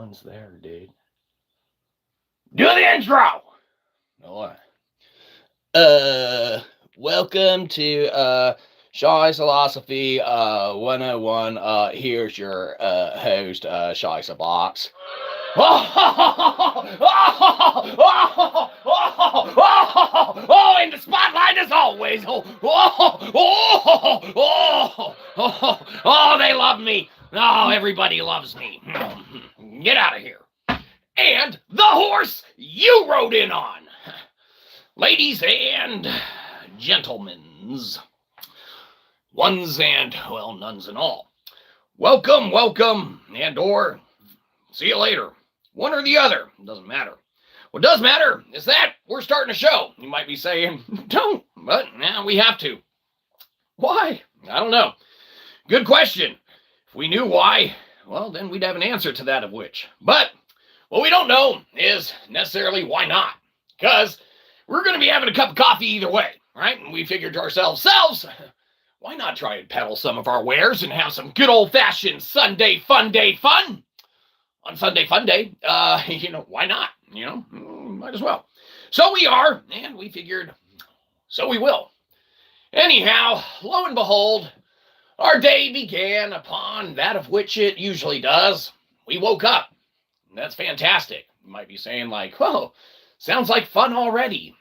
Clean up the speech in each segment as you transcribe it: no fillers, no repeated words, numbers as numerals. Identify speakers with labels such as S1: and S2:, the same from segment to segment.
S1: one's there, dude. Do the intro! No. Welcome to Shyzalosophy 101. Here's your host, Shyzabox. And the spotlight as always. They love me. Oh, everybody loves me. Get out of here. And the horse you rode in on. Ladies and gentlemen's, ones and, well, nuns and all. Welcome, and or see you later. One or the other, doesn't matter. What does matter is that we're starting a show. You might be saying, don't, but now we have to. Why? I don't know. Good question. If we knew why, well, then we'd have an answer to that of which. But what we don't know is necessarily why not. Because we're going to be having a cup of coffee either way, right? And we figured to ourselves, why not try and peddle some of our wares and have some good old-fashioned Sunday Funday fun? On Sunday Funday, why not? Might as well. So we are, and we figured, so we will. Anyhow, lo and behold, our day began upon that of which it usually does. We woke up. That's fantastic. You might be saying like, whoa, sounds like fun already.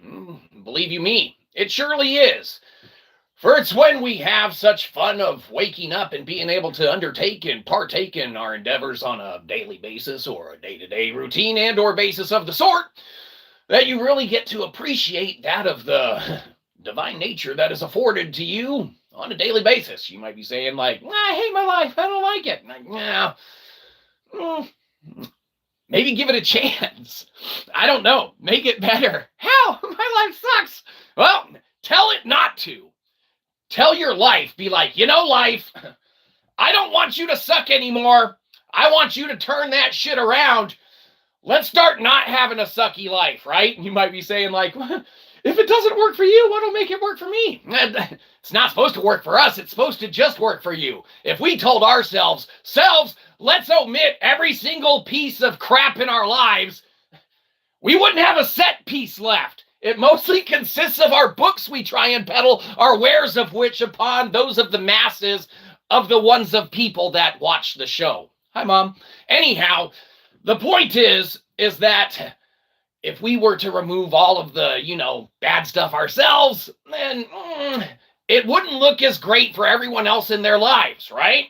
S1: Believe you me, it surely is. For it's when we have such fun of waking up and being able to undertake and partake in our endeavors on a daily basis or a day-to-day routine and or basis of the sort that you really get to appreciate that of the divine nature that is afforded to you on a daily basis. You might be saying like, I hate my life. I don't like it. Maybe give it a chance. I don't know. Make it better. How? My life sucks. Well, tell it not to. Tell your life, be like, life, I don't want you to suck anymore. I want you to turn that shit around. Let's start not having a sucky life, right? You might be saying like, if it doesn't work for you, what'll make it work for me? It's not supposed to work for us. It's supposed to just work for you. If we told ourselves, let's omit every single piece of crap in our lives, we wouldn't have a set piece left. It mostly consists of our books we try and peddle, our wares of which upon those of the masses of the ones of people that watch the show. Hi, Mom. Anyhow, the point is that if we were to remove all of the, bad stuff ourselves, then it wouldn't look as great for everyone else in their lives, right?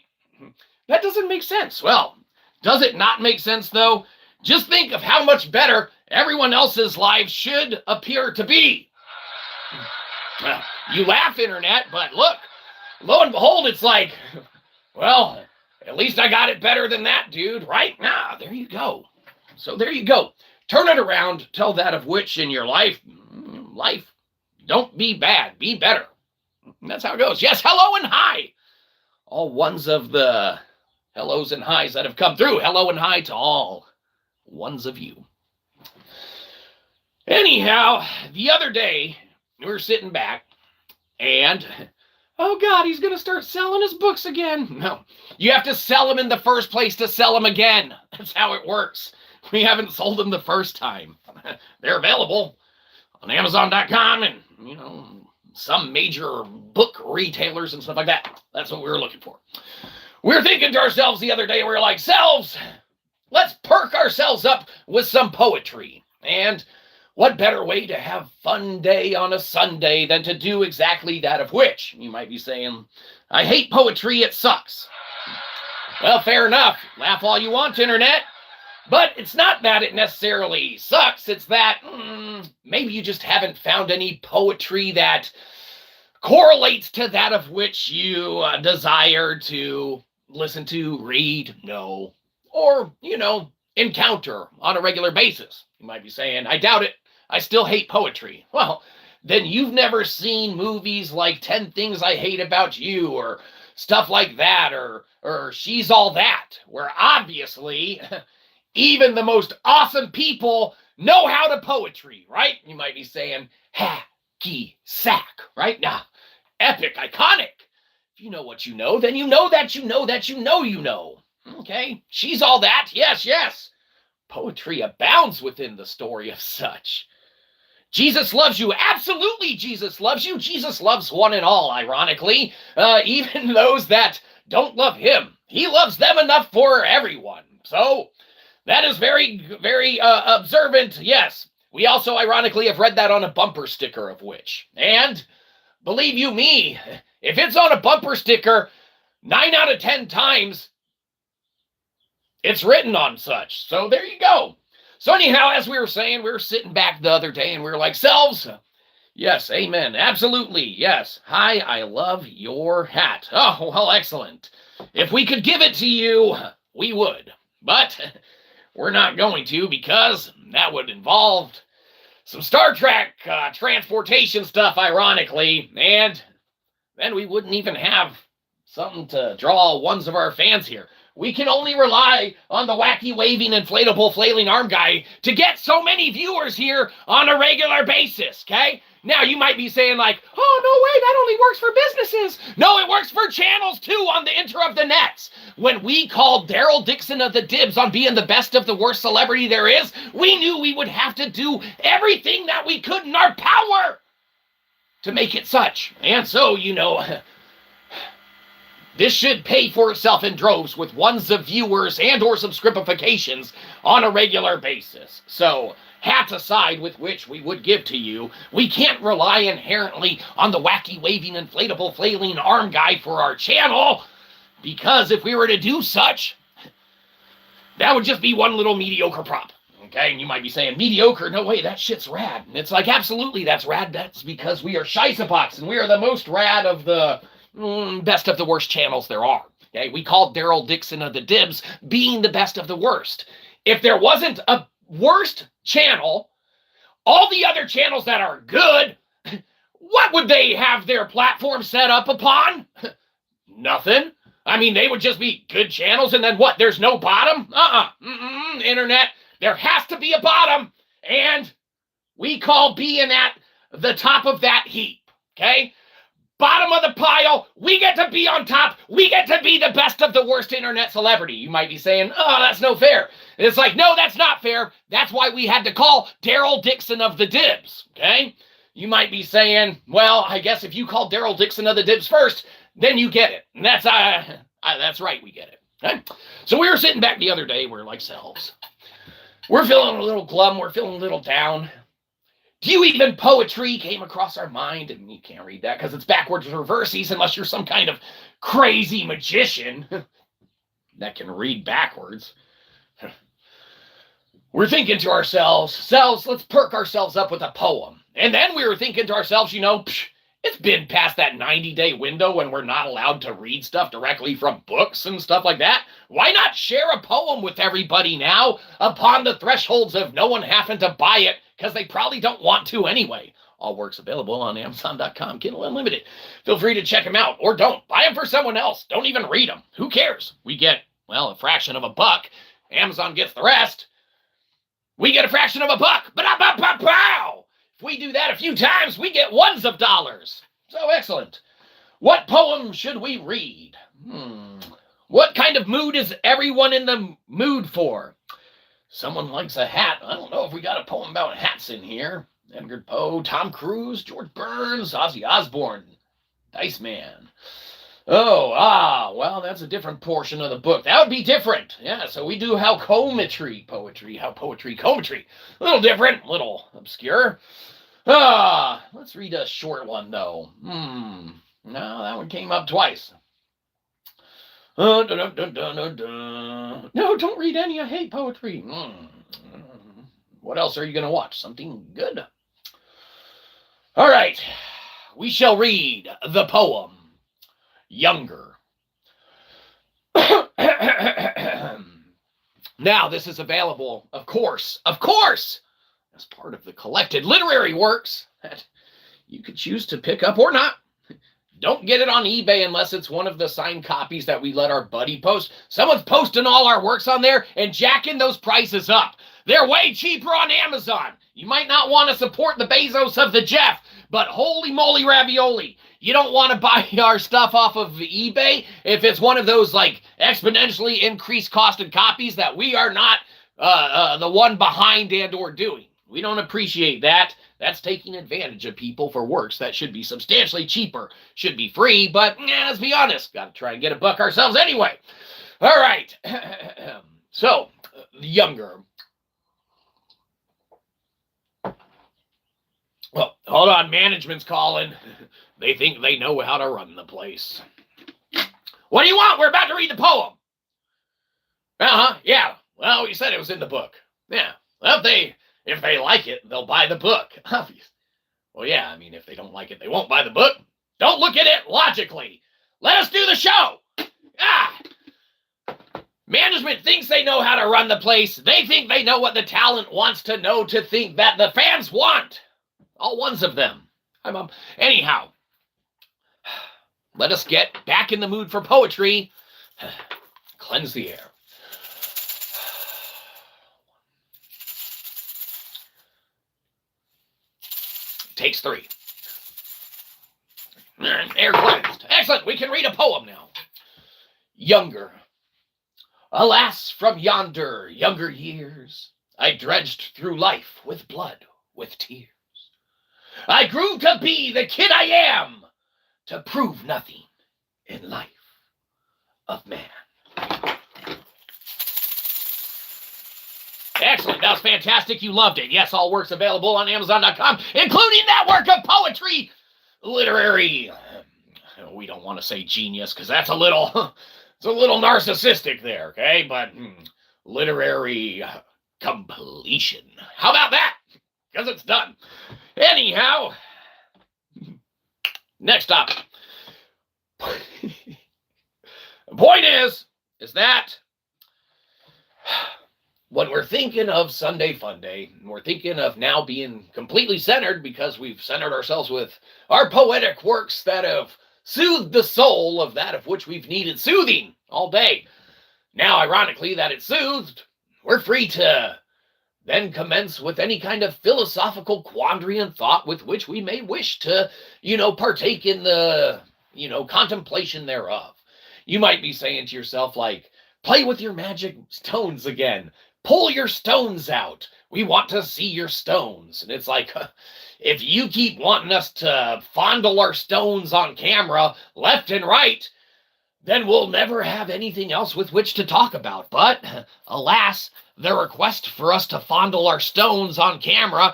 S1: That doesn't make sense. Well, does it not make sense, though? Just think of how much better everyone else's lives should appear to be. You laugh, Internet, but look, lo and behold, it's like, well, at least I got it better than that, dude, right? There you go. So there you go. Turn it around, tell that of which in your life, don't be bad, be better. And that's how it goes. Yes, hello and hi. All ones of the hellos and highs that have come through. Hello and hi to all ones of you. Anyhow, the other day, we were sitting back, and, oh God, he's going to start selling his books again. No, you have to sell them in the first place to sell them again. That's how it works. We haven't sold them the first time. They're available on Amazon.com and, some major book retailers and stuff like that. That's what we were looking for. We were thinking to ourselves the other day, we were like, let's perk ourselves up with some poetry. And what better way to have fun day on a Sunday than to do exactly that of which? You might be saying, I hate poetry, it sucks. Well, fair enough. Laugh all you want, Internet. But it's not that it necessarily sucks. It's that maybe you just haven't found any poetry that correlates to that of which you desire to listen to, read, know, or, encounter on a regular basis. You might be saying, I doubt it. I still hate poetry. Well, then you've never seen movies like 10 Things I Hate About You or stuff like that or She's All That, where obviously even the most awesome people know how to poetry, right? You might be saying, hacky sack, right? Now, epic, iconic. If you know what you know, then you know that you know that you know you know. Okay? She's All That. Yes. poetry abounds within the story of such. Jesus loves you. Absolutely, Jesus loves you. Jesus loves one and all, ironically, even those that don't love him. He loves them enough for everyone. So that is very, very observant. Yes, we also ironically have read that on a bumper sticker of which. And believe you me, if it's on a bumper sticker, 9 out of 10 times, it's written on such. So there you go. So anyhow, as we were saying, we were sitting back the other day and we were like, selves, yes, amen, absolutely, yes. Hi, I love your hat. Oh, well, excellent. If we could give it to you, we would. But we're not going to because that would involve some Star Trek transportation stuff, ironically, and then we wouldn't even have something to draw ones of our fans here. We can only rely on the wacky, waving, inflatable, flailing arm guy to get so many viewers here on a regular basis, okay? Now, you might be saying like, oh, no way, that only works for businesses. No, it works for channels, too, on the inter of the nets. When we called Daryl Dixon of the dibs on being the best of the worst celebrity there is, we knew we would have to do everything that we could in our power to make it such. And so, you know, this should pay for itself in droves with ones of viewers and or subscribifications on a regular basis. So, hats aside with which we would give to you, we can't rely inherently on the wacky, waving, inflatable, flailing arm guy for our channel, because if we were to do such, that would just be one little mediocre prop. Okay, and you might be saying, mediocre? No way, that shit's rad. And it's like, absolutely, that's rad. That's because we are Shyzalosophy, and we are the most rad of the best of the worst channels there are. Okay, we called Daryl Dixon of the dibs being the best of the worst. If there wasn't a worst channel, all the other channels that are good, what would they have their platform set up upon? Nothing. I mean, they would just be good channels, and then what? There's no bottom? Internet, there has to be a bottom, and we call being at the top of that heap, okay? Bottom of the pile, we get to be on top. We get to be the best of the worst internet celebrity. You might be saying, oh, that's no fair. And it's like, no, that's not fair. That's why we had to call Daryl Dixon of the dibs, okay? You might be saying, well, I guess if you call Daryl Dixon of the dibs first, then you get it. And that's right, we get it. Okay? So we were sitting back the other day, we're like selves. We're feeling a little glum, we're feeling a little down. Do you even poetry came across our mind? And you can't read that because it's backwards reverses unless you're some kind of crazy magician that can read backwards. We're thinking to ourselves, selves, let's perk ourselves up with a poem. And then we were thinking to ourselves, you know, it's been past that 90-day window when we're not allowed to read stuff directly from books and stuff like that. Why not share a poem with everybody now upon the thresholds of no one having to buy it because they probably don't want to anyway? All works available on Amazon.com, Kindle Unlimited. Feel free to check them out, or don't. Buy them for someone else. Don't even read them. Who cares? We get, well, a fraction of a buck. Amazon gets the rest. We get a fraction of a buck. Ba-da-ba-ba-pow! If we do that a few times, we get ones of dollars. So excellent. What poem should we read? What kind of mood is everyone in the mood for? Someone likes a hat. I don't know if we got a poem about hats in here. Edgar Poe, Tom Cruise, George Burns, Ozzy Osbourne, Dice Man. Well, that's a different portion of the book. That would be different. Yeah, so we do how poetry. A little different, a little obscure. Let's read a short one, though. No, that one came up twice. No, don't read any. I hate poetry. What else are you going to watch? Something good? All right. We shall read the poem, Younger. Now, this is available, of course, as part of the collected literary works that you could choose to pick up or not. Don't get it on eBay unless it's one of the signed copies that we let our buddy post. Someone's posting all our works on there and jacking those prices up. They're way cheaper on Amazon. You might not want to support the Bezos of the Jeff, but holy moly ravioli. You don't want to buy our stuff off of eBay if it's one of those like exponentially increased costed copies that we are not the one behind and or doing. We don't appreciate that. That's taking advantage of people for works that should be substantially cheaper, should be free, but let's be honest, got to try and get a buck ourselves anyway. All right. So, younger. Well, hold on, management's calling. They think they know how to run the place. What do you want? We're about to read the poem. Uh-huh, yeah. Well, you said it was in the book. Yeah. Well, if they like it, they'll buy the book. Obvious. Well, yeah, I mean, if they don't like it, they won't buy the book. Don't look at it logically. Let us do the show. Ah! Management thinks they know how to run the place. They think they know what the talent wants to know to think that the fans want. All ones of them. Anyhow, let us get back in the mood for poetry. Cleanse the air. Takes 3. Air cleansed. Excellent. We can read a poem now. Younger. Alas, from yonder younger years, I dredged through life with blood, with tears. I grew to be the kid I am, to prove nothing in life of man. Excellent. That was fantastic. You loved it. Yes, all works available on Amazon.com, including that work of poetry, literary. We don't want to say genius because that's a little narcissistic there, okay? But literary completion. How about that? Because it's done. Anyhow, next up. The point is that when we're thinking of Sunday Funday, we're thinking of now being completely centered because we've centered ourselves with our poetic works that have soothed the soul of that of which we've needed soothing all day. Now, ironically, that it's soothed, we're free to then commence with any kind of philosophical quandary and thought with which we may wish to, partake in the, contemplation thereof. You might be saying to yourself, like, play with your magic stones again. Pull your stones out. We want to see your stones. And it's like, if you keep wanting us to fondle our stones on camera left and right, then we'll never have anything else with which to talk about. But, alas, the request for us to fondle our stones on camera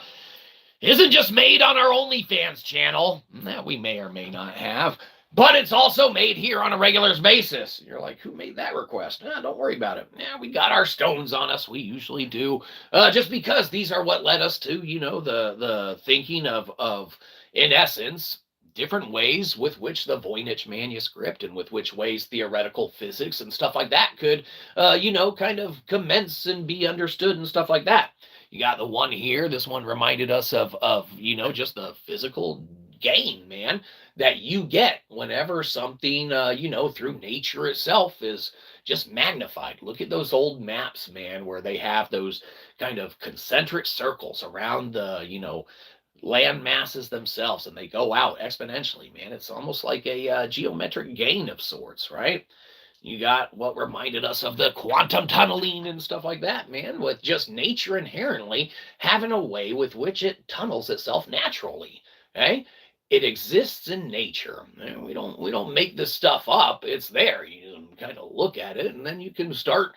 S1: isn't just made on our OnlyFans channel, that we may or may not have, but it's also made here on a regular basis. You're like, who made that request? Don't worry about it. We got our stones on us. We usually do. Just because these are what led us to, the thinking of, in essence, different ways with which the Voynich manuscript and with which ways theoretical physics and stuff like that could, kind of commence and be understood and stuff like that. You got the one here. This one reminded us of just the physical gain, man, that you get whenever something, through nature itself is just magnified. Look at those old maps, man, where they have those kind of concentric circles around the, land masses themselves, and they go out exponentially, man. It's almost like a geometric gain of sorts, right? You got what reminded us of the quantum tunneling and stuff like that, man, with just nature inherently having a way with which it tunnels itself naturally, okay? It exists in nature. We don't make this stuff up. It's there. You can kind of look at it, and then you can start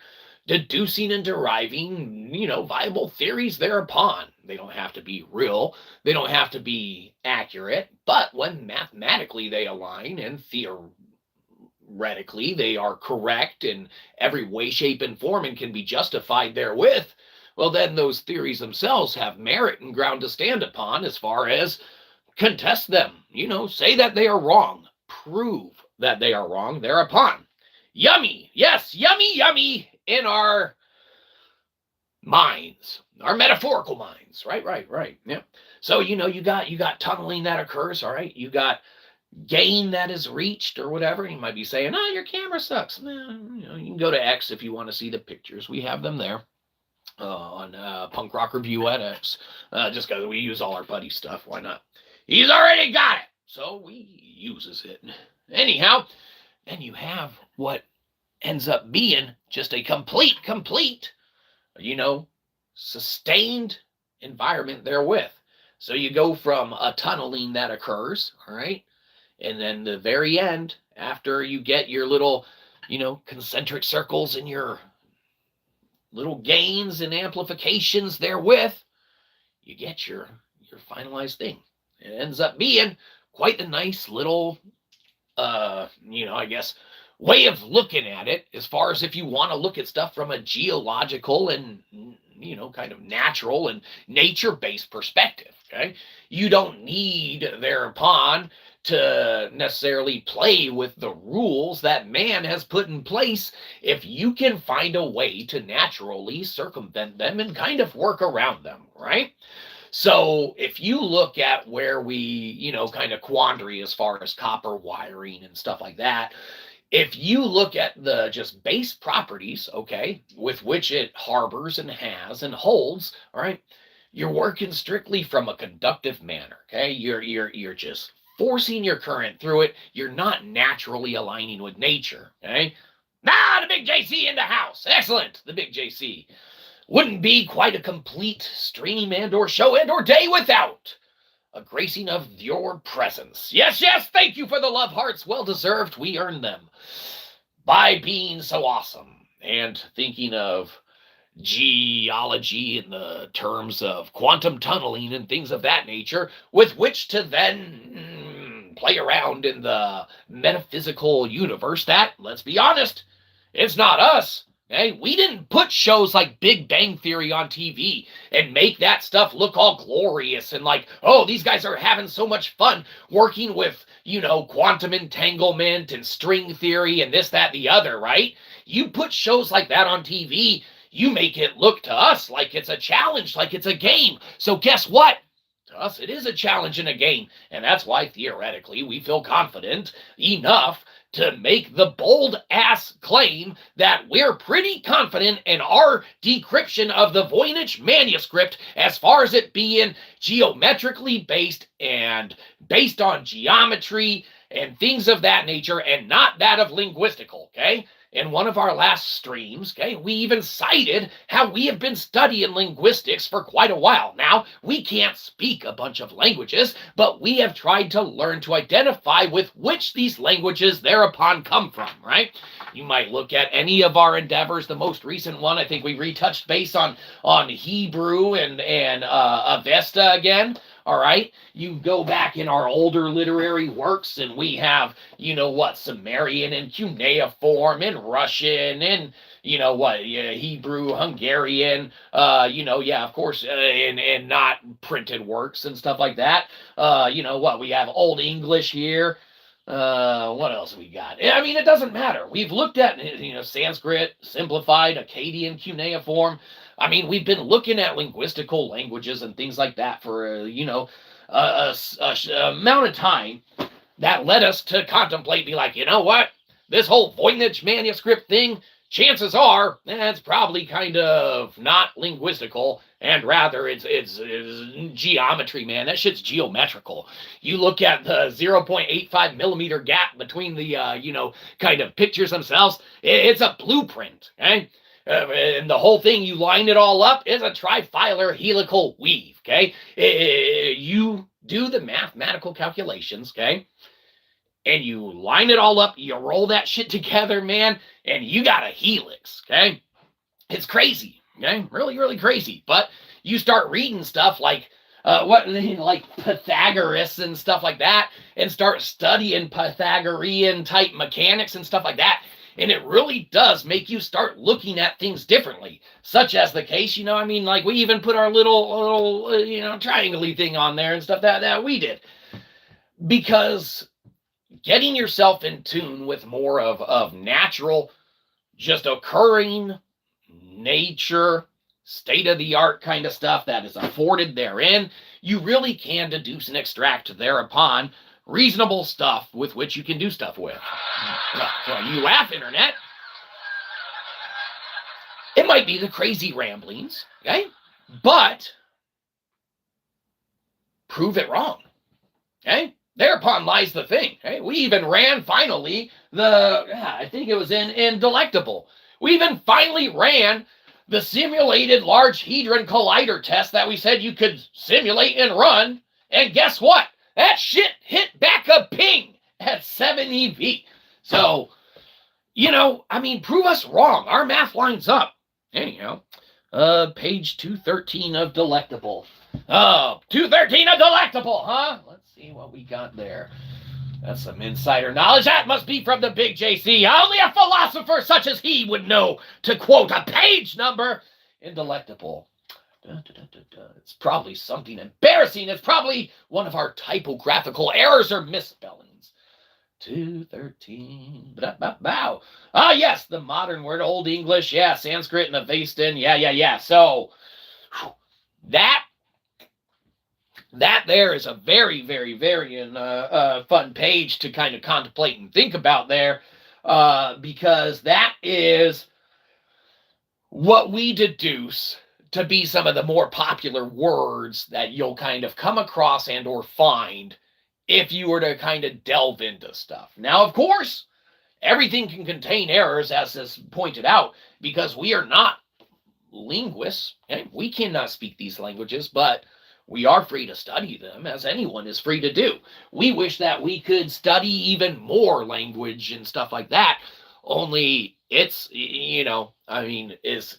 S1: deducing and deriving, viable theories thereupon. They don't have to be real. They don't have to be accurate. But when mathematically they align and theoretically they are correct in every way, shape, and form and can be justified therewith, well, then those theories themselves have merit and ground to stand upon as far as contest them, say that they are wrong, prove that they are wrong thereupon. Yummy, yes, yummy, yummy in our minds, our metaphorical minds, right, yeah. So, you got tunneling that occurs, all right? You got gain that is reached or whatever. You might be saying, your camera sucks. You can go to X if you want to see the pictures. We have them there. On punkrokreview at X, just because we use all our buddy stuff. Why not? He's already got it, so he uses it. Anyhow, then you have what ends up being just a complete sustained environment therewith. So you go from a tunneling that occurs, all right, and then the very end, after you get your little, concentric circles and your little gains and amplifications therewith, you get your finalized thing. It ends up being quite a nice little, I guess, way of looking at it, as far as if you want to look at stuff from a geological and kind of natural and nature-based perspective. Okay, you don't need thereupon to necessarily play with the rules that man has put in place if you can find a way to naturally circumvent them and kind of work around them, right? So if you look at where we, kind of quandary as far as copper wiring and stuff like that, if you look at the just base properties, okay, with which it harbors and has and holds, all right, you're working strictly from a conductive manner, okay? You're just forcing your current through it. You're not naturally aligning with nature, okay? The big JC in the house. Excellent, the big JC. Wouldn't be quite a complete stream and or show and or day without a gracing of your presence. Yes, thank you for the love hearts. Well deserved. We earned them by being so awesome and thinking of geology in the terms of quantum tunneling and things of that nature, with which to then play around in the metaphysical universe that, let's be honest, it's not us. Okay? We didn't put shows like Big Bang Theory on TV and make that stuff look all glorious and like, oh, these guys are having so much fun working with, quantum entanglement and string theory and this, that, the other, right? You put shows like that on TV, you make it look to us like it's a challenge, like it's a game. So guess what? To us, it is a challenge and a game. And that's why, theoretically, we feel confident enough to make the bold-ass claim that we're pretty confident in our decryption of the Voynich manuscript as far as it being geometrically based and based on geometry and things of that nature and not that of linguistical, okay? In one of our last streams, okay, we even cited how we have been studying linguistics for quite a while. Now, we can't speak a bunch of languages, but we have tried to learn to identify with which these languages thereupon come from, right? You might look at any of our endeavors. The most recent one, I think we retouched base on Hebrew and Avesta again. All right, you go back in our older literary works and we have, Sumerian and cuneiform and Russian and, Hebrew, Hungarian, of course, and not printed works and stuff like that. We have Old English here. What else we got? I mean, it doesn't matter. We've looked at, Sanskrit, simplified, Akkadian, cuneiform. I mean, we've been looking at linguistical languages and things like that for, a amount of time that led us to contemplate, be like, you know what? This whole Voynich manuscript thing, chances are, it's probably kind of not linguistical, and rather it's geometry, man. That shit's geometrical. You look at the 0.85 millimeter gap between the, kind of pictures themselves, it's a blueprint, okay? And the whole thing, you line it all up, is a trifilar helical weave, okay? You do the mathematical calculations, okay? And you line it all up, you roll that shit together, man, and you got a helix, okay? It's crazy, okay? Really, really crazy. But you start reading stuff like Pythagoras and stuff like that, and start studying Pythagorean type mechanics and stuff like that. And it really does make you start looking at things differently, such as the case, we even put our little triangle-y thing on there and stuff that we did. Because getting yourself in tune with more of natural, just occurring nature, state-of-the-art kind of stuff that is afforded therein, you really can deduce and extract thereupon reasonable stuff with which you can do stuff with. Well, you laugh, Internet. It might be the crazy ramblings, okay? But prove it wrong, okay? Thereupon lies the thing, okay? We even ran finally I think it was in Delectable. We even finally ran the simulated Large Hadron Collider test that we said you could simulate and run, and guess what? That shit hit back a ping at 7 eV. So, prove us wrong. Our math lines up. Anyhow, page 213 of Delectable. Oh, 213 of Delectable, huh? Let's see what we got there. That's some insider knowledge. That must be from the big JC. Only a philosopher such as he would know to quote a page number in Delectable. It's probably something embarrassing. It's probably one of our typographical errors or misspellings. 213. Bow. Ah, yes, the modern word, Old English. Yeah, Sanskrit and Avestan. Yeah. So, that there is a very, very, very fun page to kind of contemplate and think about there, because that is what we deduce to be some of the more popular words that you'll kind of come across and or find if you were to kind of delve into stuff. Now, of course, everything can contain errors, as is pointed out, because we are not linguists. Okay? We cannot speak these languages, but we are free to study them, as anyone is free to do. We wish that we could study even more language and stuff like that, only it's, as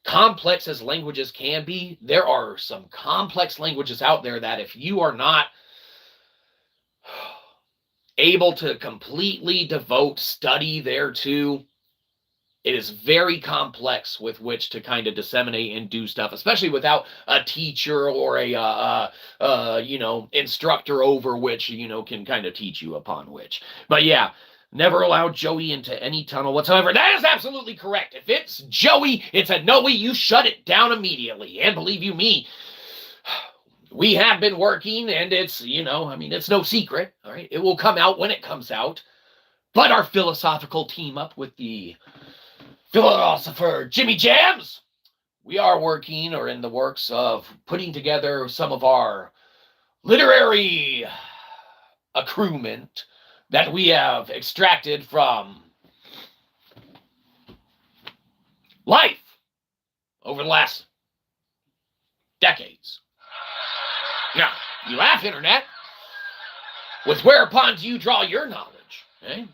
S1: complex as languages can be, there are some complex languages out there that if you are not able to completely devote study thereto, it is very complex with which to kind of disseminate and do stuff, especially without a teacher or a instructor over which, can kind of teach you upon which. But yeah, never allow Joey into any tunnel whatsoever. That is absolutely correct. If it's Joey, it's a no-way, you shut it down immediately. And believe you me, we have been working, and it's, it's no secret, all right? It will come out when it comes out. But our philosophical team up with the philosopher Jimmy Jams, we are working or in the works of putting together some of our literary accruement that we have extracted from life over the last decades. Now, you laugh, Internet. With whereupon do you draw your knowledge? Eh?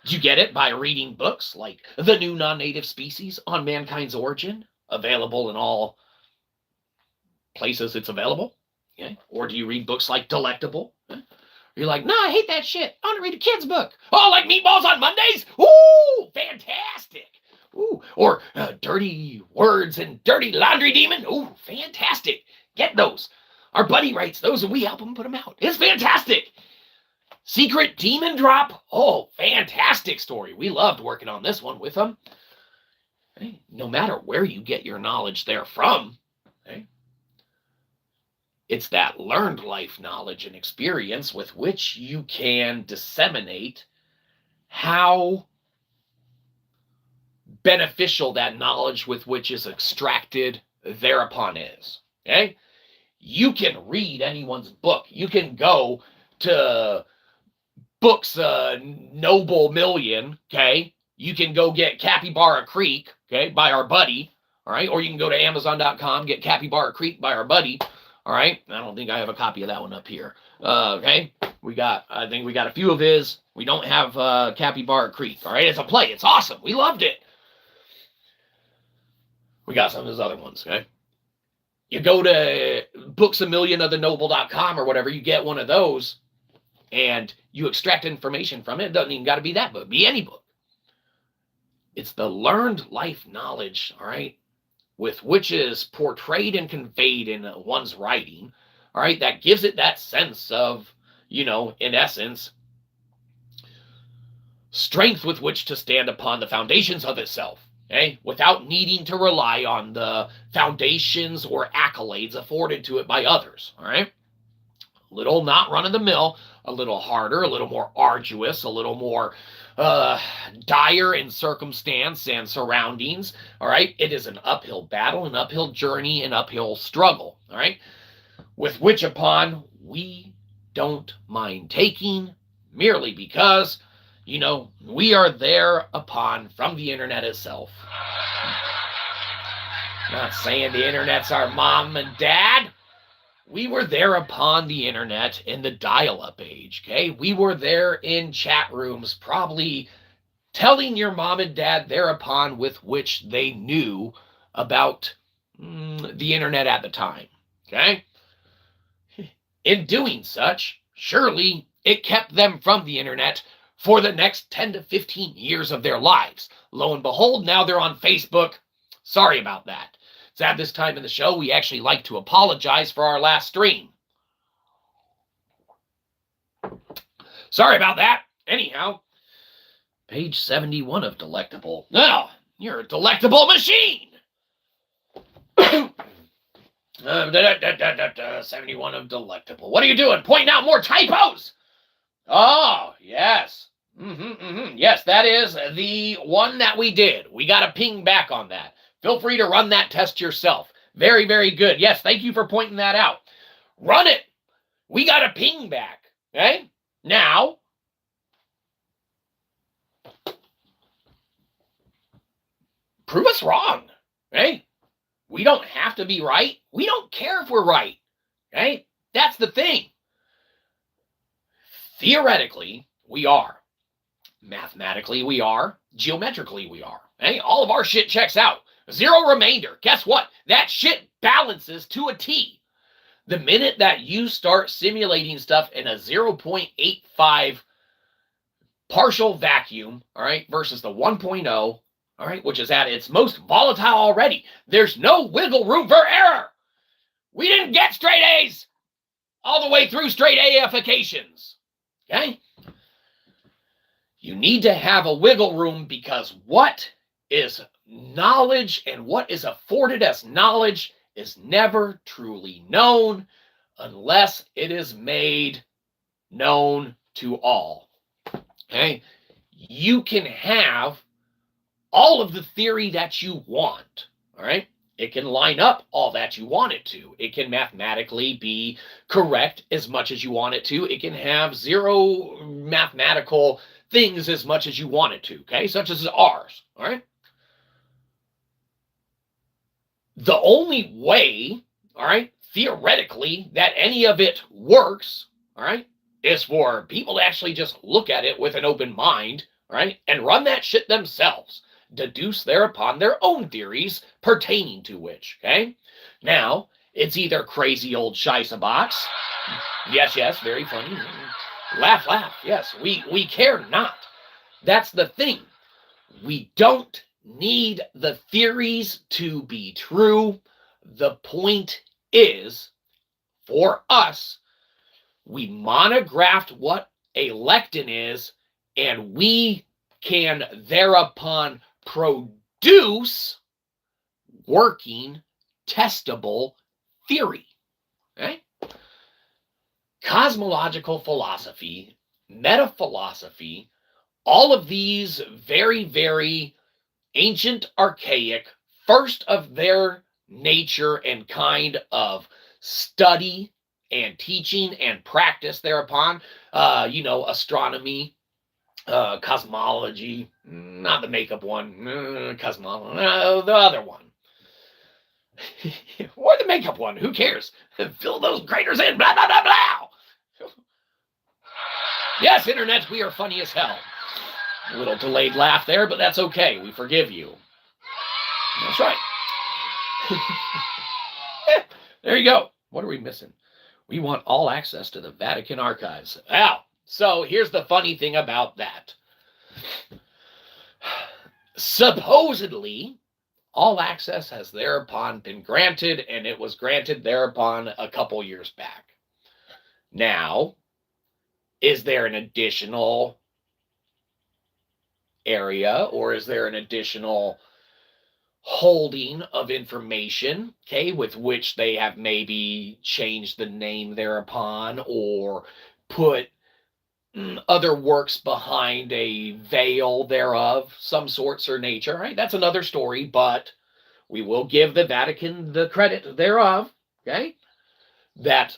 S1: Do you get it by reading books like The New Non-Native Species on Mankind's Origin, available in all places it's available? Okay. Or do you read books like Delectable? You're like, no, I hate that shit. I want to read a kid's book. Oh, like Meatballs on Mondays? Ooh, fantastic. Ooh, or Dirty Words and Dirty Laundry Demon? Ooh, fantastic. Get those. Our buddy writes those and we help him put them out. It's fantastic. Secret Demon Drop? Oh, fantastic story. We loved working on this one with him. Hey, no matter where you get your knowledge there from, hey, it's that learned life knowledge and experience with which you can disseminate how beneficial that knowledge with which is extracted thereupon is. Okay? You can read anyone's book. You can go to Books Noble Million, okay? You can go get Capybara Creek, okay, by our buddy, all right? Or you can go to Amazon.com, get Capybara Creek by our buddy, all right? I don't think I have a copy of that one up here, okay? I think we got a few of his. We don't have Capybara Creek, all right? It's a play. It's awesome. We loved it. We got some of his other ones, okay? You go to booksamillionofthenoble.com or whatever, you get one of those, and you extract information from it. It doesn't even got to be that book. Be any book. It's the learned life knowledge, all right, with which is portrayed and conveyed in one's writing, all right, that gives it that sense of, in essence, strength with which to stand upon the foundations of itself, okay, without needing to rely on the foundations or accolades afforded to it by others, all right? A little not run-of-the-mill, a little harder, a little more arduous, a little more dire in circumstance and surroundings, all right? It is an uphill battle, an uphill journey, an uphill struggle, all right? With which upon we don't mind taking merely because, we are thereupon from the internet itself. Not saying the internet's our mom and dad. We were there upon the internet in the dial-up age, okay? We were there in chat rooms, probably telling your mom and dad thereupon with which they knew about the internet at the time, okay? In doing such, surely it kept them from the internet for the next 10 to 15 years of their lives. Lo and behold, now they're on Facebook. Sorry about that. It's at this time in the show, we actually like to apologize for our last stream. Sorry about that. Anyhow, page 71 of Delectable. No, you're a delectable machine. 71 of Delectable. What are you doing? Pointing out more typos. Oh, yes. Yes, that is the one that we did. We got a ping back on that. Feel free to run that test yourself. Very, very good. Yes, thank you for pointing that out. Run it. We got a ping back. Okay? Now, prove us wrong. Okay? We don't have to be right. We don't care if we're right. Okay? That's the thing. Theoretically, we are. Mathematically, we are. Geometrically, we are. Okay? All of our shit checks out. Zero remainder. Guess what? That shit balances to a T. The minute that you start simulating stuff in a 0.85 partial vacuum, all right, versus the 1.0, all right, which is at its most volatile already, there's no wiggle room for error. We didn't get straight A's all the way through straight AFications. Okay? You need to have a wiggle room because what is knowledge and what is afforded as knowledge is never truly known unless it is made known to all. Okay? You can have all of the theory that you want, all right? It can line up all that you want it to. It can mathematically be correct as much as you want it to. It can have zero mathematical things as much as you want it to, okay? Such as ours, all right? The only way, all right, theoretically, that any of it works, all right, is for people to actually just look at it with an open mind, all right, and run that shit themselves. Deduce thereupon their own theories pertaining to which, okay? Now, it's either crazy old Shyzalosophy. Yes, yes, very funny. Laugh, laugh. Yes, we care not. That's the thing. We don't need the theories to be true. The point is, for us, we monographed what a lectin is, and we can thereupon produce working, testable theory. Okay? Cosmological philosophy, metaphilosophy, all of these very, very ancient, archaic, first of their nature and kind of study and teaching and practice thereupon, astronomy, cosmology, not the makeup one, cosmology, the other one. Or the makeup one, who cares? Fill those craters in, blah, blah, blah, blah. Yes, internet, we are funny as hell. A little delayed laugh there, but that's okay. We forgive you. That's right. There you go. What are we missing? We want all access to the Vatican archives. Wow. So here's the funny thing about that. Supposedly, all access has thereupon been granted, and it was granted thereupon a couple years back. Now, is there an additional area, or is there an additional holding of information, okay, with which they have maybe changed the name thereupon or put other works behind a veil thereof, some sorts or nature, right? That's another story, but we will give the Vatican the credit thereof, okay? That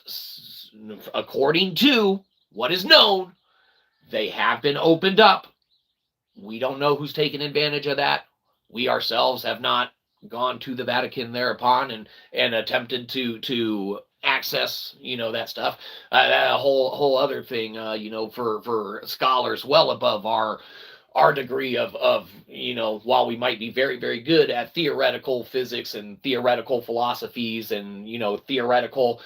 S1: according to what is known, they have been opened up. We don't know who's taken advantage of that. We ourselves have not gone to the Vatican thereupon and attempted to access, that stuff. That whole other thing, for scholars well above our degree of while we might be very, very good at theoretical physics and theoretical philosophies and theoretical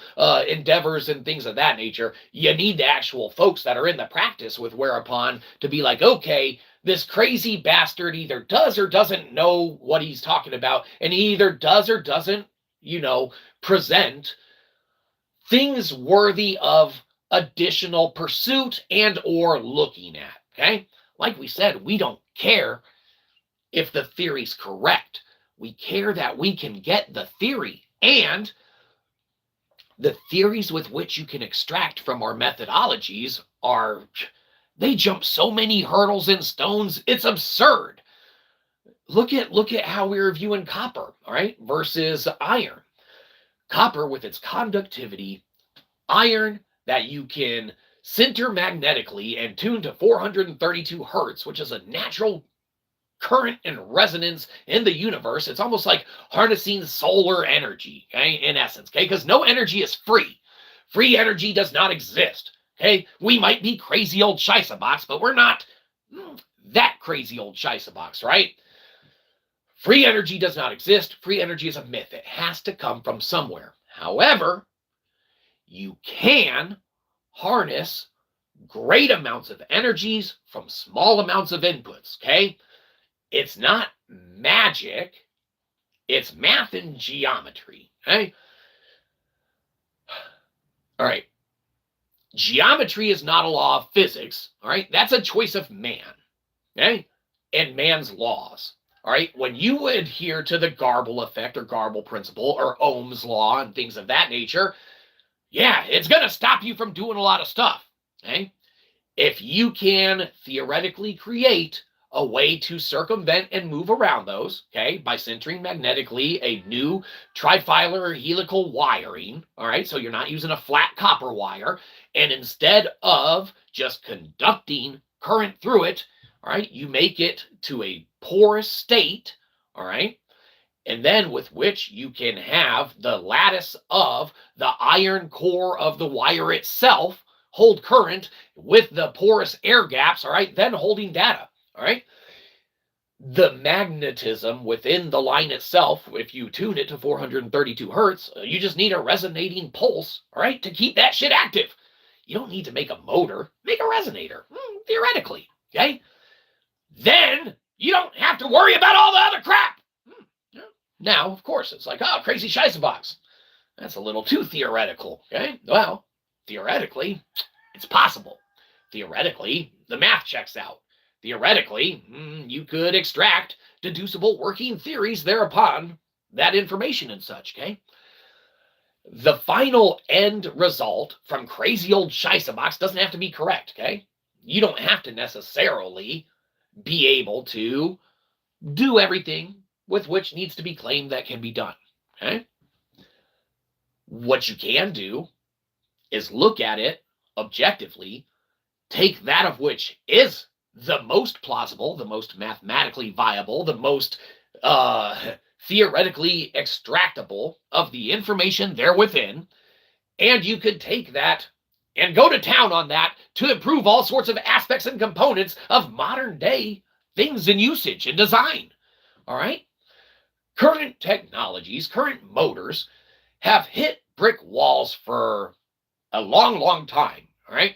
S1: endeavors and things of that nature, you need the actual folks that are in the practice with whereupon to be like, okay, this crazy bastard either does or doesn't know what he's talking about, and he either does or doesn't present things worthy of additional pursuit and or looking at. Okay, like we said, we don't care if the theory's correct. We care that we can get the theory, and the theories with which you can extract from our methodologies they jump so many hurdles and stones, it's absurd. Look at how we're viewing copper, all right, versus iron. Copper with its conductivity, iron that you can sinter magnetically and tune to 432 hertz, which is a natural current and resonance in the universe. It's almost like harnessing solar energy, okay, in essence, okay, because no energy is free. Free energy does not exist, okay? We might be crazy old Shyzalosophy, but we're not that crazy old Shyzalosophy, right? Free energy does not exist. Free energy is a myth. It has to come from somewhere. However, you can harness great amounts of energies from small amounts of inputs, okay? It's not magic. It's math and geometry, okay? All right. Geometry is not a law of physics, all right? That's a choice of man, okay? And man's laws. All right, when you adhere to the Garble effect or Garble principle or Ohm's law and things of that nature, yeah, it's going to stop you from doing a lot of stuff. Okay, if you can theoretically create a way to circumvent and move around those, okay, by sintering magnetically a new trifilar helical wiring, all right, so you're not using a flat copper wire, and instead of just conducting current through it, all right, you make it to a porous state, all right, and then with which you can have the lattice of the iron core of the wire itself hold current with the porous air gaps, all right, then holding data, all right. The magnetism within the line itself, if you tune it to 432 hertz, you just need a resonating pulse, all right, to keep that shit active. You don't need to make a motor, make a resonator, theoretically, okay? Then you don't have to worry about all the other crap. Now, of course, it's like, oh, crazy Shyzalosophy. That's a little too theoretical, okay? Well, theoretically, it's possible. Theoretically, the math checks out. Theoretically, you could extract deducible working theories thereupon that information and such, okay? The final end result from crazy old Shyzalosophy doesn't have to be correct, okay? You don't have to necessarily be able to do everything with which needs to be claimed that can be done, okay? What you can do is look at it objectively, take that of which is the most plausible, the most mathematically viable, the most theoretically extractable of the information there within, and you could take that and go to town on that to improve all sorts of aspects and components of modern day things in usage and design. All right? Current technologies, current motors have hit brick walls for a long, long time. All right?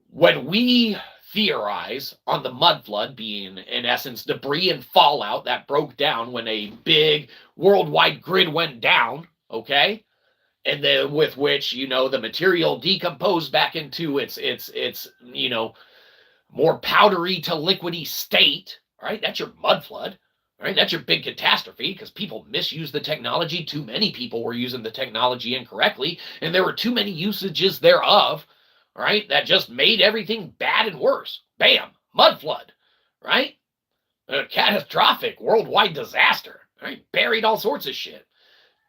S1: When we theorize on the mud flood being, in essence, debris and fallout that broke down when a big worldwide grid went down, okay? And then with which, the material decomposed back into its more powdery to liquidy state, right? That's your mud flood, right? That's your big catastrophe because people misuse the technology. Too many people were using the technology incorrectly, and there were too many usages thereof, right? That just made everything bad and worse. Bam, mud flood, right? A catastrophic worldwide disaster, right? Buried all sorts of shit.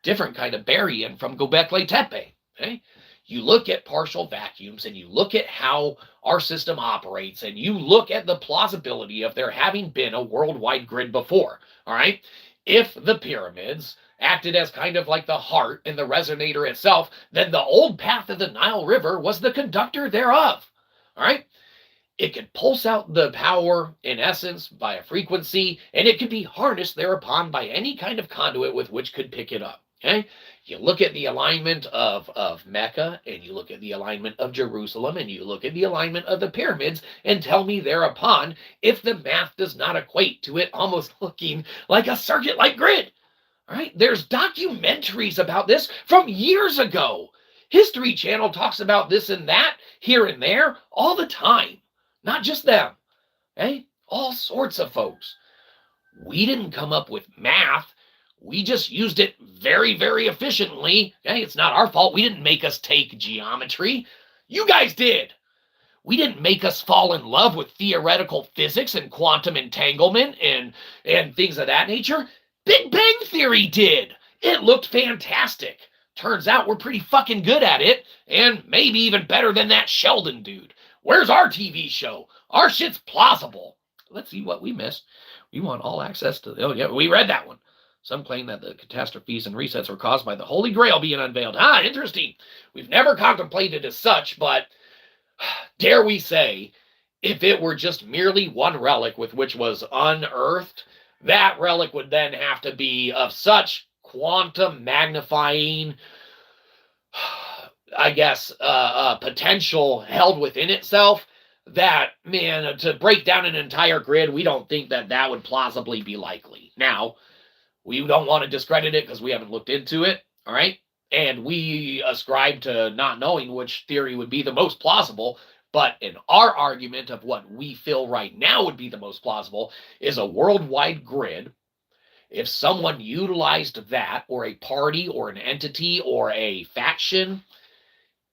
S1: Different kind of burying from Göbekli Tepe, okay? You look at partial vacuums and you look at how our system operates and you look at the plausibility of there having been a worldwide grid before, all right? if the pyramids acted as kind of like the heart and the resonator itself, then the old path of the Nile River was the conductor thereof. All right? It could pulse out the power, in essence, by a frequency, and it could be harnessed thereupon by any kind of conduit with which could pick it up. Okay? You look at the alignment of Mecca, and you look at the alignment of Jerusalem, and you look at the alignment of the pyramids, and tell me thereupon if the math does not equate to it almost looking like a circuit-like grid. All right? There's documentaries about this from years ago. History Channel talks about this and that, here and there, all the time. Not just them, okay? All sorts of folks. We didn't come up with math. We just used it very, very efficiently. Okay? It's not our fault. We didn't make us take geometry. You guys did. We didn't make us fall in love with theoretical physics and quantum entanglement and things of that nature. Big Bang Theory did. It looked fantastic. Turns out we're pretty fucking good at it, and maybe even better than that Sheldon dude. Where's our TV show? Our shit's plausible. Let's see what we missed. We want all access to... Oh, yeah, we read that one. Some claim that the catastrophes and resets were caused by the Holy Grail being unveiled. Ah, interesting. We've never contemplated as such, but dare we say, if it were just merely one relic with which was unearthed, that relic would then have to be of such quantum magnifying... I guess, potential held within itself that, man, to break down an entire grid, we don't think that that would plausibly be likely. Now, we don't want to discredit it because we haven't looked into it, all right? And we ascribe to not knowing which theory would be the most plausible, but in our argument of what we feel right now would be the most plausible is a worldwide grid. If someone utilized that, or a party, or an entity, or a faction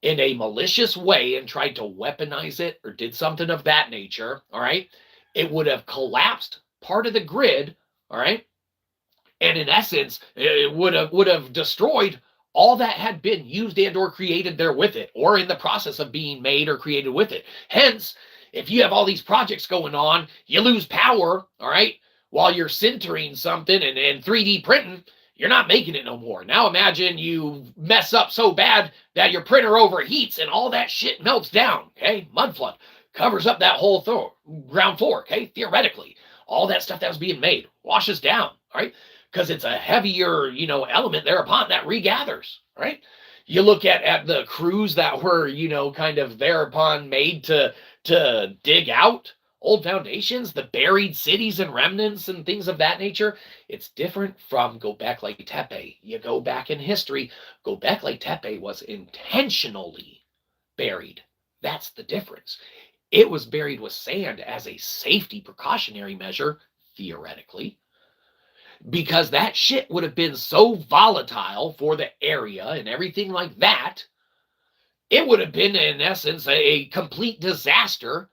S1: in a malicious way and tried to weaponize it or did something of that nature, all right, it would have collapsed part of the grid, all right, and in essence, it would have destroyed all that had been used and or created there with it, or in the process of being made or created with it. Hence, if you have all these projects going on, you lose power, all right, while you're sintering something and 3D printing, you're not making it no more. Now imagine you mess up so bad that your printer overheats and all that shit melts down, okay? Mud flood covers up that whole ground floor, okay? Theoretically, all that stuff that was being made washes down, all right? Because it's a heavier, element thereupon that regathers, right? You look at the crews that were, kind of thereupon made to dig out old foundations, the buried cities and remnants and things of that nature. It's different from Göbekli Tepe. You go back in history, Göbekli Tepe was intentionally buried. That's the difference. It was buried with sand as a safety precautionary measure, theoretically, because that shit would have been so volatile for the area and everything like that. It would have been, in essence, a complete disaster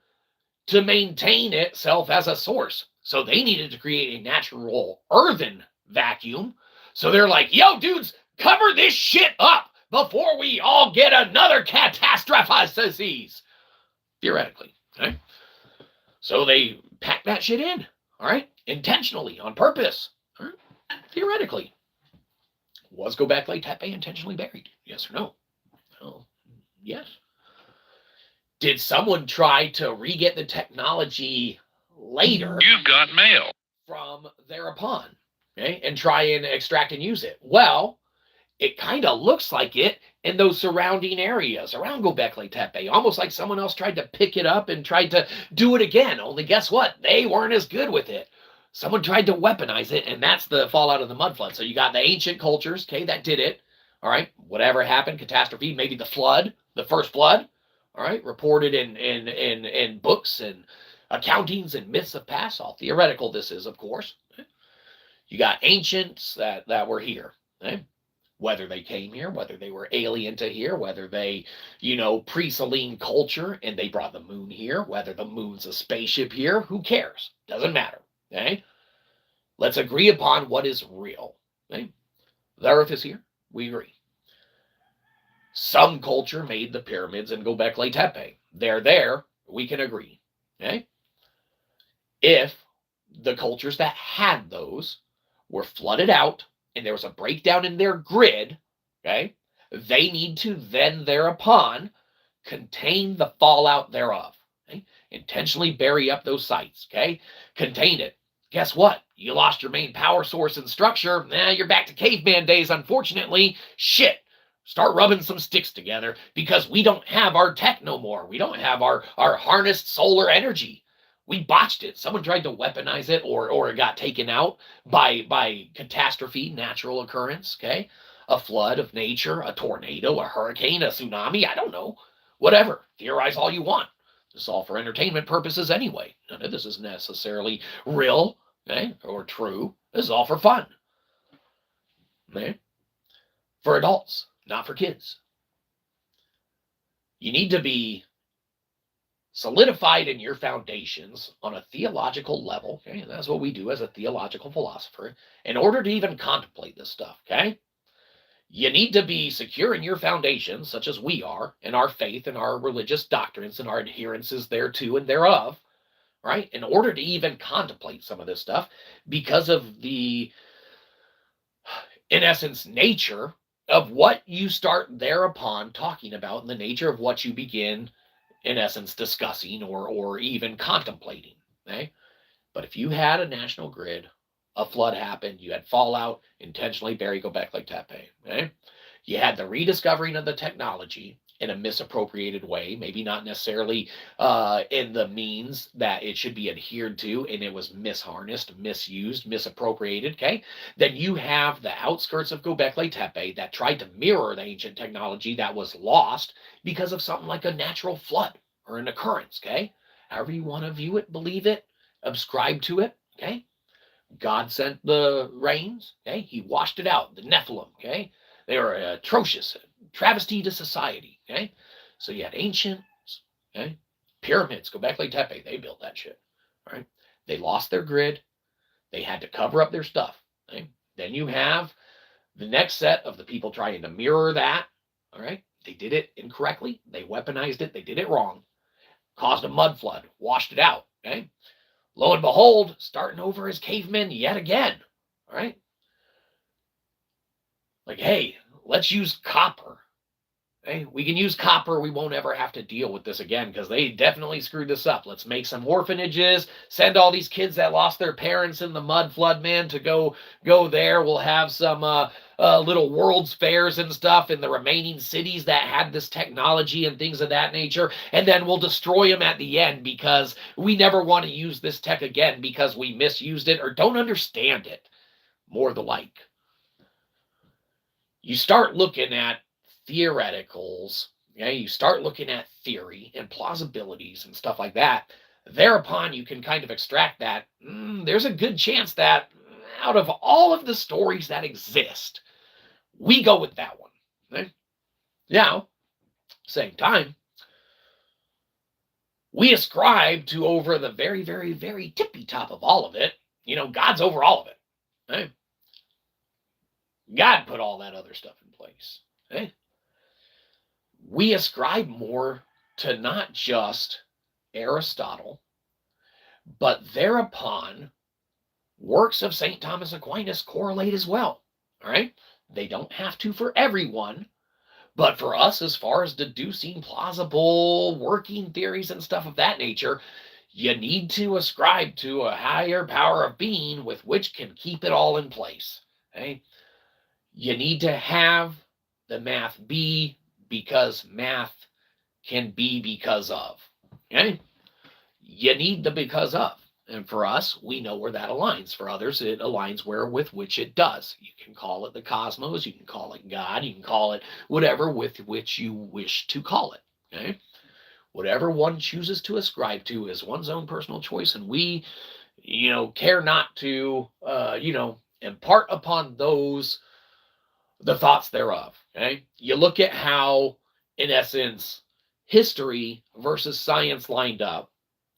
S1: to maintain itself as a source. So they needed to create a natural earthen vacuum. So they're like, yo, dudes, cover this shit up before we all get another catastrophe. Theoretically, okay? So they pack that shit in, all right? Intentionally, on purpose, all right? Theoretically. Was Göbekli Tepe intentionally buried? Yes or no? Well, yes. Did someone try to re-get the technology later?
S2: You've got mail.
S1: From thereupon, okay, and try and extract and use it? Well, it kind of looks like it in those surrounding areas around Göbekli Tepe, almost like someone else tried to pick it up and tried to do it again, only guess what? They weren't as good with it. Someone tried to weaponize it, and that's the fallout of the mud flood. So you got the ancient cultures, okay, that did it, all right, whatever happened, catastrophe, maybe the flood, the first flood, all right, reported in books and accountings and myths of past. All theoretical this is, of course. You got ancients that were here, okay? Whether they came here, whether they were alien to here, whether they, pre-Selene culture and they brought the moon here, whether the moon's a spaceship here, who cares? Doesn't matter, okay? Let's agree upon what is real, okay? The earth is here, we agree. Some culture made the pyramids in Göbekli Tepe. They're there, we can agree, okay? If the cultures that had those were flooded out and there was a breakdown in their grid, okay, they need to then thereupon contain the fallout thereof. Okay? Intentionally bury up those sites, okay? Contain it. Guess what? You lost your main power source and structure. Now you're back to caveman days, unfortunately. Shit. Start rubbing some sticks together because we don't have our tech no more. We don't have our harnessed solar energy. We botched it. Someone tried to weaponize it or it got taken out by catastrophe, natural occurrence, okay? A flood of nature, a tornado, a hurricane, a tsunami, I don't know. Whatever. Theorize all you want. This is all for entertainment purposes anyway. None of this is necessarily real, okay, or true. This is all for fun. Okay? For adults, not for kids. You need to be solidified in your foundations on a theological level, okay? And that's what we do as a theological philosopher in order to even contemplate this stuff, okay? You need to be secure in your foundations, such as we are, in our faith and our religious doctrines and our adherences thereto and thereof, right? In order to even contemplate some of this stuff, because of the, in essence, nature of what you start thereupon talking about, and the nature of what you begin, in essence, discussing or even contemplating, okay? But if you had a national grid, a flood happened, you had fallout, intentionally bury, go back like Tape, okay? You had the rediscovering of the technology in a misappropriated way, maybe not necessarily in the means that it should be adhered to, and it was misharnessed, misused, misappropriated, okay? Then you have the outskirts of Göbekli Tepe that tried to mirror the ancient technology that was lost because of something like a natural flood or an occurrence, okay? However you want to view it, believe it, ascribe to it, okay? God sent the rains, okay? He washed it out, the Nephilim, okay? They were atrocious, travesty to society, okay? So you had ancients, okay? Pyramids, Göbekli Tepe, they built that shit, right? They lost their grid. They had to cover up their stuff, okay? Then you have the next set of the people trying to mirror that, all right? They did it incorrectly. They weaponized it. They did it wrong. Caused a mud flood, washed it out, okay? Lo and behold, starting over as cavemen yet again, all right? Like, hey, let's use copper. Okay? We can use copper. We won't ever have to deal with this again because they definitely screwed this up. Let's make some orphanages, send all these kids that lost their parents in the mud flood, man, to go there. We'll have some little world's fairs and stuff in the remaining cities that had this technology and things of that nature. And then we'll destroy them at the end because we never want to use this tech again because we misused it or don't understand it. More the like. You start looking at theoreticals, okay? You start looking at theory and plausibilities and stuff like that. Thereupon, you can kind of extract that. There's a good chance that out of all of the stories that exist, we go with that one. Okay? Now, same time, we ascribe to over the very, very, very tippy top of all of it. God's over all of it. Okay? God put all that other stuff in place. Okay? We ascribe more to not just Aristotle, but thereupon works of St. Thomas Aquinas correlate as well. All right? They don't have to for everyone, but for us, as far as deducing plausible working theories and stuff of that nature, you need to ascribe to a higher power of being with which can keep it all in place. Okay? You need to have the math be because math can be because of. Okay? You need the because of. And for us, we know where that aligns. For others, it aligns with which it does. You can call it the cosmos, you can call it God, you can call it whatever with which you wish to call it. Okay? Whatever one chooses to ascribe to is one's own personal choice, and we, care not to, impart upon those the thoughts thereof. Okay? You look at how, in essence, history versus science lined up,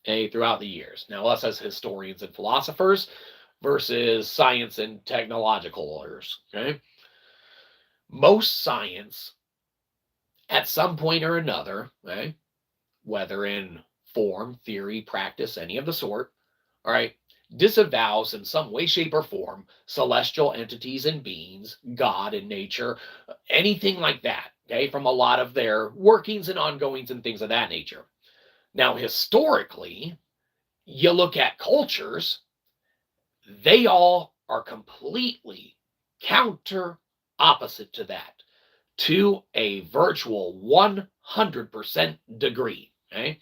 S1: okay, throughout the years. Now, us as historians and philosophers versus science and technological lawyers. Okay? Most science, at some point or another, okay, whether in form, theory, practice, any of the sort, all right, disavows in some way, shape, or form celestial entities and beings, God and nature, anything like that, okay, from a lot of their workings and ongoings and things of that nature. Now, historically, you look at cultures, they all are completely counter opposite to that, to a virtual 100% degree, okay?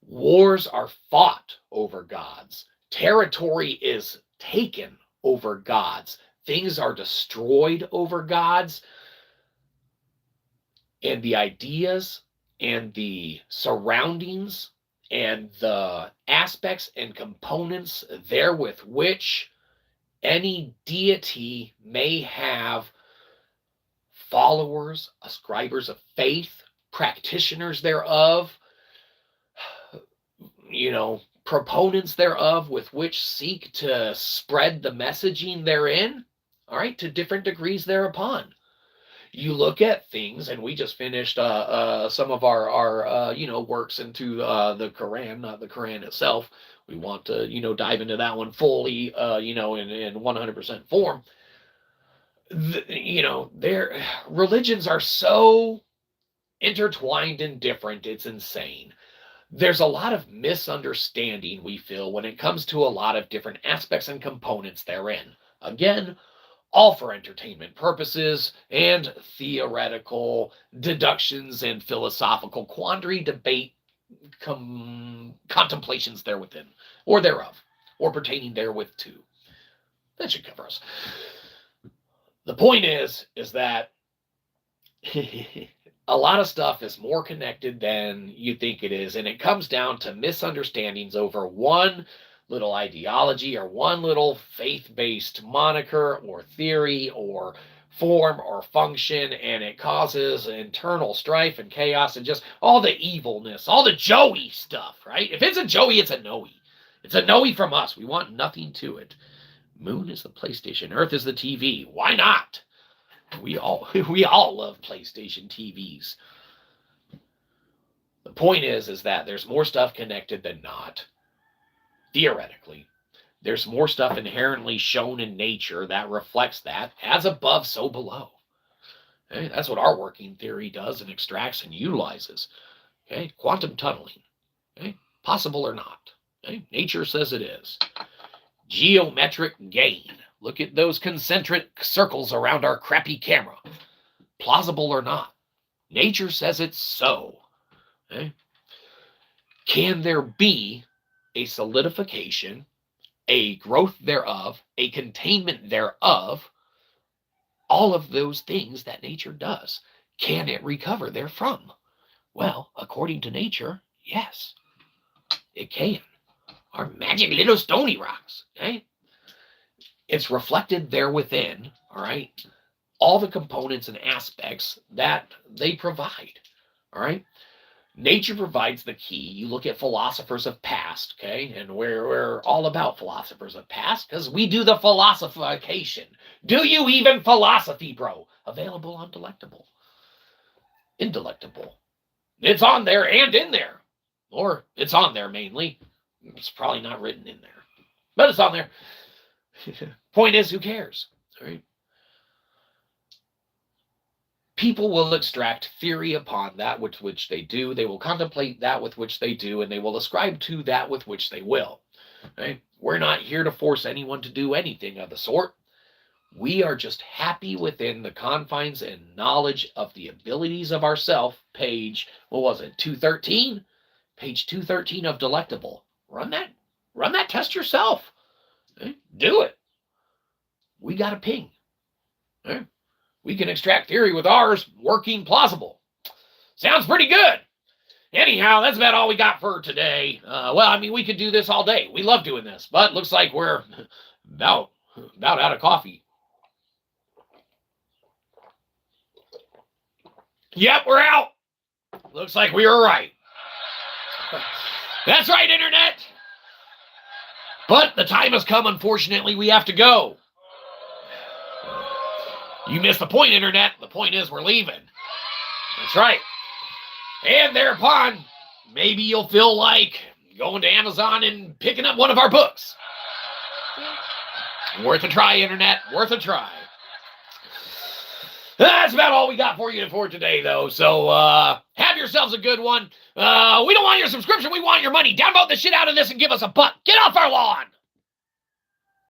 S1: Wars are fought over gods. Territory is taken over gods. Things are destroyed over gods. And the ideas and the surroundings and the aspects and components there with which any deity may have followers, ascribers of faith, practitioners thereof, proponents thereof with which seek to spread the messaging therein, all right, to different degrees thereupon. You look at things, and we just finished some of our works into the Quran, not the Quran itself. We want to, dive into that one fully, in 100% form. Their religions are so intertwined and different, it's insane. There's a lot of misunderstanding, we feel, when it comes to a lot of different aspects and components therein. Again, all for entertainment purposes and theoretical deductions and philosophical quandary, debate, contemplations therewithin, or thereof, or pertaining therewith too. That should cover us. The point is that a lot of stuff is more connected than you think it is, and it comes down to misunderstandings over one little ideology or one little faith-based moniker or theory or form or function, and it causes internal strife and chaos and just all the evilness, all the Joey stuff, right? If it's a Joey, it's a Noe. It's a Noe from us. We want nothing to it. Moon is the PlayStation. Earth is the TV. Why not? We all love PlayStation TVs. The point is that there's more stuff connected than not. Theoretically, there's more stuff inherently shown in nature that reflects that, as above, so below. Okay? That's what our working theory does and extracts and utilizes. Okay? Quantum tunneling. Okay? Possible or not. Okay? Nature says it is. Geometric gain. Look at those concentric circles around our crappy camera. Plausible or not. Nature says it's so. Okay? Can there be a solidification, a growth thereof, a containment thereof, all of those things that nature does? Can it recover therefrom? Well, according to nature, yes, it can. Our magic little stony rocks, okay? It's reflected there within, all right, all the components and aspects that they provide, all right? Nature provides the key. You look at philosophers of past, okay? And we're all about philosophers of past because we do the philosophication. Do you even philosophy, bro? Available on Delectable. Indelectable. It's on there and in there. Or it's on there mainly. It's probably not written in there. But it's on there. Point is, who cares? All right? People will extract theory upon that with which they do. They will contemplate that with which they do, and they will ascribe to that with which they will. Right? We're not here to force anyone to do anything of the sort. We are just happy within the confines and knowledge of the abilities of ourself. Page, 213? Page 213 of Delectable. Run that test yourself. Okay? Do it. We got a ping. Okay? We can extract theory with ours working plausible. Sounds pretty good. Anyhow, that's about all we got for today. We could do this all day. We love doing this, but looks like we're about out of coffee. Yep, we're out. Looks like we were right. That's right, Internet. But the time has come, unfortunately, we have to go. You missed the point, Internet. The point is we're leaving. That's right. And thereupon, maybe you'll feel like going to Amazon and picking up one of our books. Worth a try, Internet. Worth a try. That's about all we got for you for today, though. So have yourselves a good one. We don't want your subscription. We want your money. Downvote the shit out of this and give us a buck. Get off our lawn.